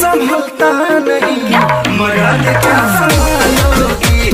संभलता नहीं, मराद क्या संभालोगी।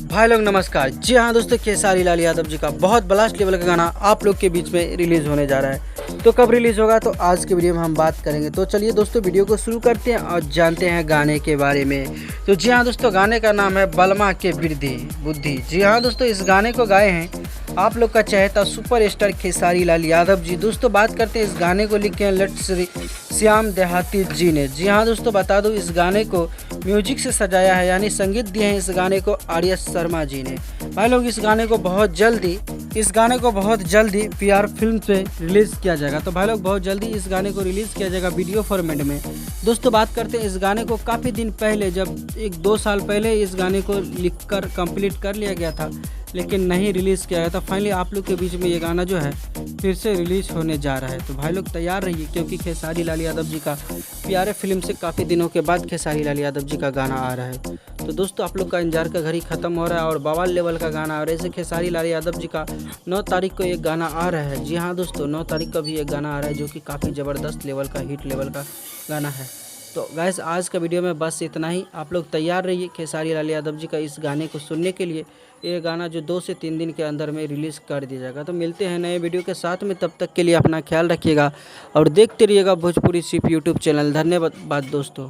भाई लोग नमस्कार। जी हाँ दोस्तों, खेसारी लाल यादव जी का बहुत ब्लास्ट लेवल का गाना आप लोग के बीच में रिलीज़ होने जा रहा है। तो कब रिलीज़ होगा तो आज के वीडियो में हम बात करेंगे। तो चलिए दोस्तों वीडियो को शुरू करते हैं और जानते हैं गाने के बारे में। तो जी हाँ दोस्तों, गाने का नाम है बलमा के वृद्धि बुद्धि। जी हाँ दोस्तों, इस गाने को गाए हैं आप लोग का चहेता सुपरस्टार खेसारी लाल यादव जी। दोस्तों बात करते हैं, इस गाने को लिखे हैं लट श्री श्याम देहाती जी ने। जी हाँ दोस्तों, बता दूं इस गाने को म्यूजिक से सजाया है यानी संगीत दिए हैं इस गाने को आर्य शर्मा जी ने। भाई लोग इस गाने को बहुत जल्दी पीआर फिल्म से रिलीज़ किया जाएगा। तो भाई लोग बहुत जल्दी इस गाने को रिलीज़ किया जाएगा वीडियो फॉर्मेट में। दोस्तों बात करते हैं, इस गाने को काफ़ी दिन पहले जब 1-2 साल पहले इस गाने को लिखकर कंप्लीट कर लिया गया था, लेकिन नहीं रिलीज़ किया गया था। फाइनली आप लोग के बीच में ये गाना जो है फिर से रिलीज़ होने जा रहा है। तो भाई लोग तैयार रहिए, क्योंकि खेसारी लाल यादव जी का प्यारे फिल्म से काफ़ी दिनों के बाद खेसारी लाल यादव जी का गाना आ रहा है। तो दोस्तों आप लोग का इंतजार का घड़ी ख़त्म हो रहा है और बवाल लेवल का गाना आ रहा है। ऐसे खेसारी लाल यादव जी का 9 तारीख को एक गाना आ रहा है। जी हाँ दोस्तों, 9 तारीख का भी एक गाना आ रहा है जो कि काफ़ी ज़बरदस्त लेवल का हिट लेवल का गाना है। तो गाइस आज का वीडियो में बस इतना ही। आप लोग तैयार रहिए खेसारी लाल यादव जी का इस गाने को सुनने के लिए। ये गाना जो 2 से 3 दिन के अंदर में रिलीज़ कर दिया जाएगा। तो मिलते हैं नए वीडियो के साथ में, तब तक के लिए अपना ख्याल रखिएगा और देखते रहिएगा भोजपुरी सिर्फ यूट्यूब चैनल। धन्यवाद दोस्तों।